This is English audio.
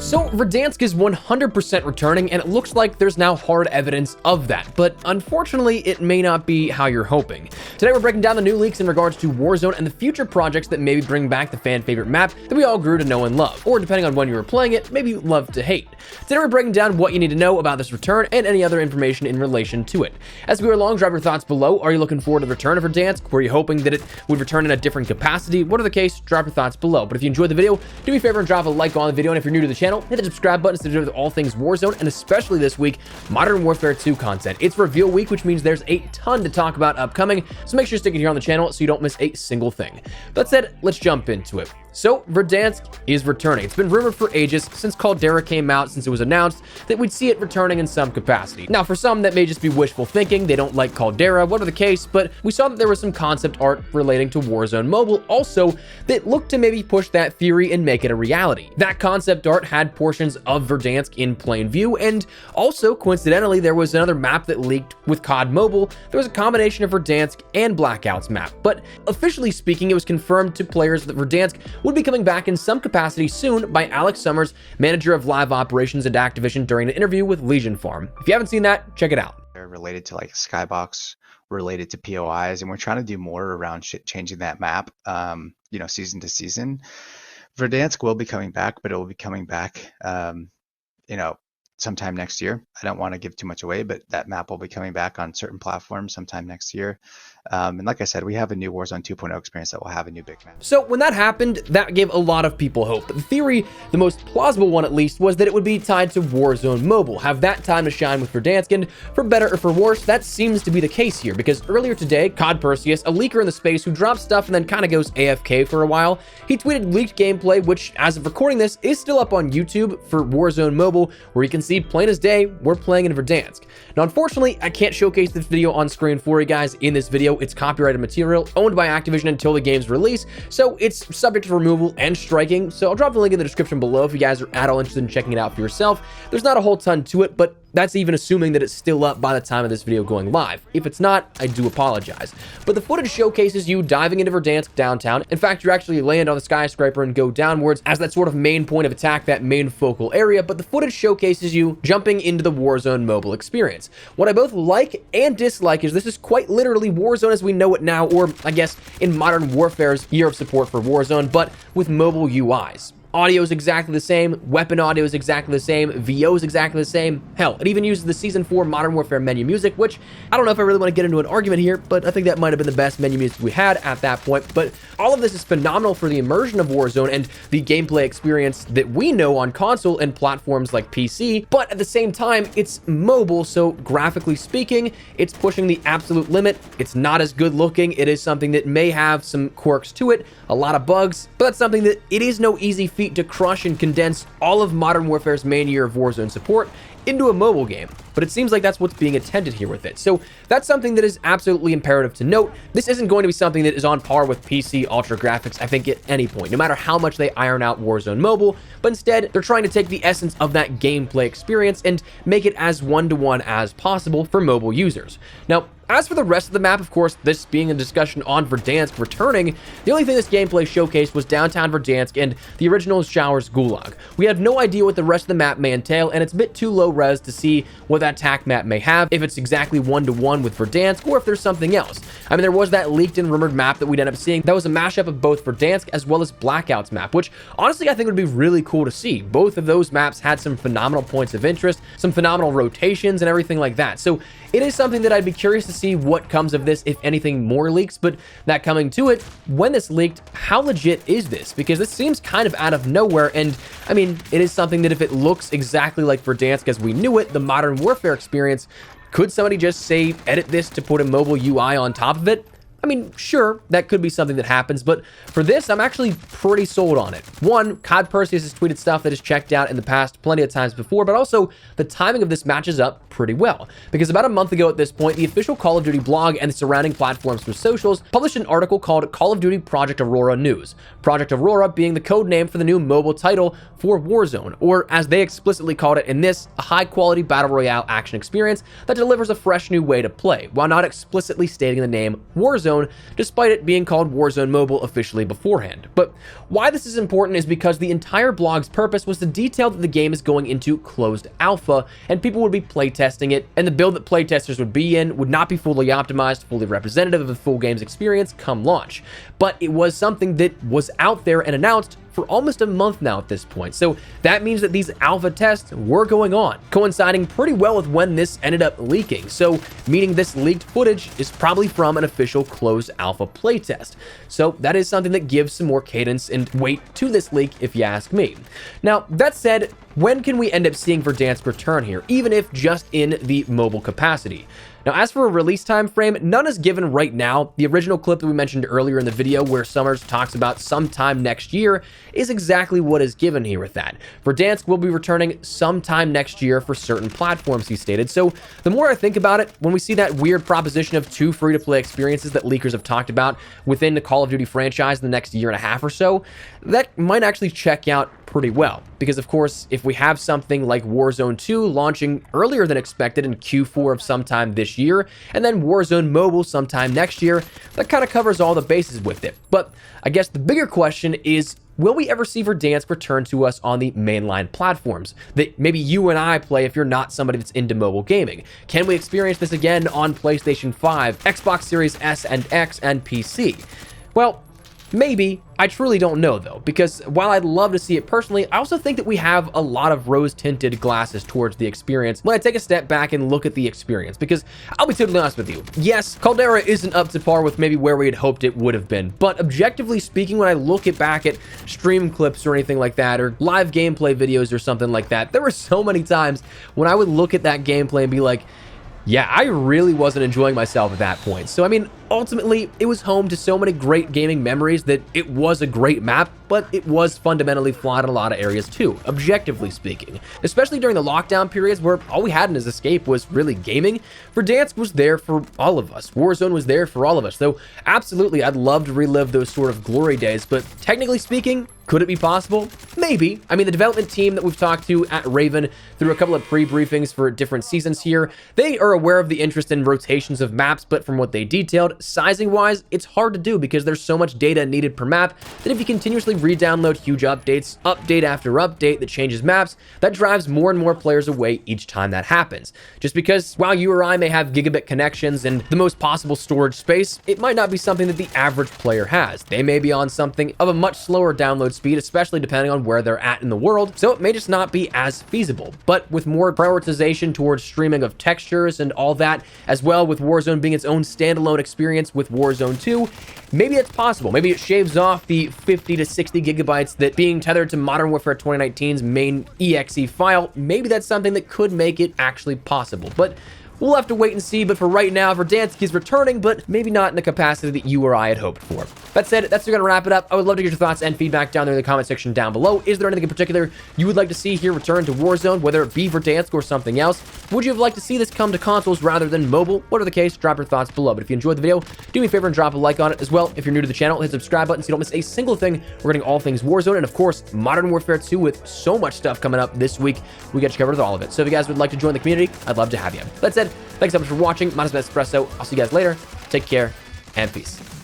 So Verdansk is 100% returning, and it looks like there's now hard evidence of that, but unfortunately it may not be how you're hoping. Today we're breaking down the new leaks in regards to Warzone and the future projects that maybe bring back the fan favorite map that we all grew to know and love, or depending on when you were playing it, maybe love to hate. Today we're breaking down what you need to know about this return and any other information in relation to it. As we go along, drop your thoughts below. Are you looking forward to the return of Verdansk? Were you hoping that it would return in a different capacity? Whatever the case, drop your thoughts below. But if you enjoyed the video, do me a favor and drop a like on the video, and if you're new to the channel, hit the subscribe button to do with all things Warzone, and especially this week, Modern Warfare 2 content. It's reveal week, which means there's a ton to talk about upcoming, so make sure you stick it here on the channel so you don't miss a single thing. That said, let's jump into it. So, Verdansk is returning. It's been rumored for ages, since Caldera came out, since it was announced, that we'd see it returning in some capacity. Now, for some, that may just be wishful thinking. They don't like Caldera, whatever the case, but we saw that there was some concept art relating to Warzone Mobile also that looked to maybe push that theory and make it a reality. That concept art had portions of Verdansk in plain view, and also, coincidentally, there was another map that leaked with COD Mobile. There was a combination of Verdansk and Blackout's map, but officially speaking, it was confirmed to players that Verdansk would be coming back in some capacity soon by Alex Summers, manager of live operations at Activision, during an interview with Legion Farm. If you haven't seen that, check it out. They're related to like Skybox, related to POIs, and we're trying to do more around changing that map, season to season. Verdansk will be coming back, but it will be coming back, sometime next year. I don't want to give too much away, but that map will be coming back on certain platforms sometime next year. And like I said, we have a new Warzone 2.0 experience that will have a new big map. So when that happened, that gave a lot of people hope. But the theory, the most plausible one at least, was that it would be tied to Warzone Mobile, have that time to shine with Verdansk, and for better or for worse, that seems to be the case here, because earlier today, COD Perseus, a leaker in the space who drops stuff and then kind of goes AFK for a while, he tweeted leaked gameplay, which, as of recording this, is still up on YouTube for Warzone Mobile, where you can see plain as day, we're playing in Verdansk. Now, unfortunately, I can't showcase this video on screen for you guys in this video. It's copyrighted material owned by Activision until the game's release, so it's subject to removal and striking. So I'll drop the link in the description below if you guys are at all interested in checking it out for yourself. There's not a whole ton to it, but that's even assuming that it's still up by the time of this video going live. If it's not, I do apologize. But the footage showcases you diving into Verdansk downtown. In fact, you actually land on the skyscraper and go downwards as that sort of main point of attack, that main focal area, but the footage showcases you jumping into the Warzone Mobile experience. What I both like and dislike is this is quite literally Warzone as we know it now, or I guess in Modern Warfare's year of support for Warzone, but with mobile UIs. Audio is exactly the same, weapon audio is exactly the same, VO is exactly the same. Hell, it even uses the Season 4 Modern Warfare menu music, which I don't know if I really want to get into an argument here, but I think that might have been the best menu music we had at that point. But all of this is phenomenal for the immersion of Warzone and the gameplay experience that we know on console and platforms like PC, but at the same time, it's mobile, so graphically speaking, it's pushing the absolute limit. It's not as good looking. It is something that may have some quirks to it, a lot of bugs, but that's something that it is no easy feat to crush and condense all of Modern Warfare's main year of Warzone support into a mobile game. But it seems like that's what's being attended here with it. So that's something that is absolutely imperative to note. This isn't going to be something that is on par with PC Ultra graphics, I think, at any point, no matter how much they iron out Warzone Mobile, but instead they're trying to take the essence of that gameplay experience and make it as one-to-one as possible for mobile users. Now, as for the rest of the map, of course, this being a discussion on Verdansk returning, the only thing this gameplay showcased was downtown Verdansk and the original Showers Gulag. We have no idea what the rest of the map may entail, and it's a bit too low res to see what that TAC map may have, if it's exactly one-to-one with Verdansk, or if there's something else. I mean, there was that leaked and rumored map that we'd end up seeing that was a mashup of both Verdansk as well as Blackout's map, which honestly I think would be really cool to see. Both of those maps had some phenomenal points of interest, some phenomenal rotations and everything like that. So it is something that I'd be curious to see what comes of this, if anything more leaks. But that coming to it, when this leaked, how legit is this? Because this seems kind of out of nowhere, and I mean, it is something that if it looks exactly like Verdansk as we knew it, the Modern Warfare experience, could somebody just say, edit this to put a mobile UI on top of it? I mean, sure, that could be something that happens, but for this, I'm actually pretty sold on it. One, COD Perseus has tweeted stuff that is checked out in the past plenty of times before, but also the timing of this matches up pretty well. Because about a month ago at this point, the official Call of Duty blog and the surrounding platforms for socials published an article called Call of Duty Project Aurora News. Project Aurora being the code name for the new mobile title for Warzone, or as they explicitly called it in this, a high-quality battle royale action experience that delivers a fresh new way to play, while not explicitly stating the name Warzone Warzone, despite it being called Warzone Mobile officially beforehand. But why this is important is because the entire blog's purpose was to detail that the game is going into closed alpha, and people would be playtesting it, and the build that playtesters would be in would not be fully optimized, fully representative of the full game's experience come launch. But it was something that was out there and announced for almost a month now at this point. So that means that these alpha tests were going on, coinciding pretty well with when this ended up leaking. So meaning this leaked footage is probably from an official closed alpha playtest. So that is something that gives some more cadence and weight to this leak, if you ask me. Now, that said, when can we end up seeing Verdansk return here, even if just in the mobile capacity? Now, as for a release time frame, none is given right now. The original clip that we mentioned earlier in the video where Summers talks about sometime next year is exactly what is given here with that. Verdansk will be returning sometime next year for certain platforms, he stated. So the more I think about it, when we see that weird proposition of 2 free-to-play experiences that leakers have talked about within the Call of Duty franchise in the next year and a half or so, that might actually check out pretty well. Because of course, if we have something like Warzone 2 launching earlier than expected in Q4 of sometime this year, and then Warzone Mobile sometime next year, that kind of covers all the bases with it. But I guess the bigger question is, will we ever see Verdansk return to us on the mainline platforms that maybe you and I play if you're not somebody that's into mobile gaming? Can we experience this again on PlayStation 5, Xbox Series S and X, and PC? Well, maybe. I truly don't know though, because while I'd love to see it personally, I also think that we have a lot of rose-tinted glasses towards the experience when I take a step back and look at the experience, because I'll be totally honest with you. Yes, Caldera isn't up to par with maybe where we had hoped it would have been, but objectively speaking, when I look back at stream clips or anything like that, or live gameplay videos or something like that, there were so many times when I would look at that gameplay and be like, yeah, I really wasn't enjoying myself at that point. So, I mean, ultimately, it was home to so many great gaming memories that it was a great map, but it was fundamentally flawed in a lot of areas too, objectively speaking. Especially during the lockdown periods where all we had in his escape was really gaming, Verdansk was there for all of us. Warzone was there for all of us. Though, absolutely, I'd love to relive those sort of glory days, but technically speaking, could it be possible? Maybe. I mean, the development team that we've talked to at Raven through a couple of pre-briefings for different seasons here, they are aware of the interest in rotations of maps, but from what they detailed, sizing-wise, it's hard to do because there's so much data needed per map that if you continuously re-download huge updates, update after update that changes maps, that drives more and more players away each time that happens. Just because while you or I may have gigabit connections and the most possible storage space, it might not be something that the average player has. They may be on something of a much slower download speed, especially depending on where they're at in the world, so it may just not be as feasible. But with more prioritization towards streaming of textures and all that, as well with Warzone being its own standalone experience with Warzone 2, maybe it's possible. Maybe it shaves off the 50 to 60 gigabytes that being tethered to Modern Warfare 2019's main exe file, maybe that's something that could make it actually possible. But we'll have to wait and see, but for right now, Verdansk is returning, but maybe not in the capacity that you or I had hoped for. That said, that's going to wrap it up. I would love to get your thoughts and feedback down there in the comment section down below. Is there anything in particular you would like to see here return to Warzone, whether it be Verdansk or something else? Would you have liked to see this come to consoles rather than mobile? Whatever the case, drop your thoughts below. But if you enjoyed the video, do me a favor and drop a like on it as well. If you're new to the channel, hit the subscribe button so you don't miss a single thing regarding all things Warzone, and of course, Modern Warfare 2 with so much stuff coming up this week. We got you covered with all of it. So if you guys would like to join the community, I'd love to have you. That said, thanks so much for watching. My name is Espresso. I'll see you guys later. Take care and peace.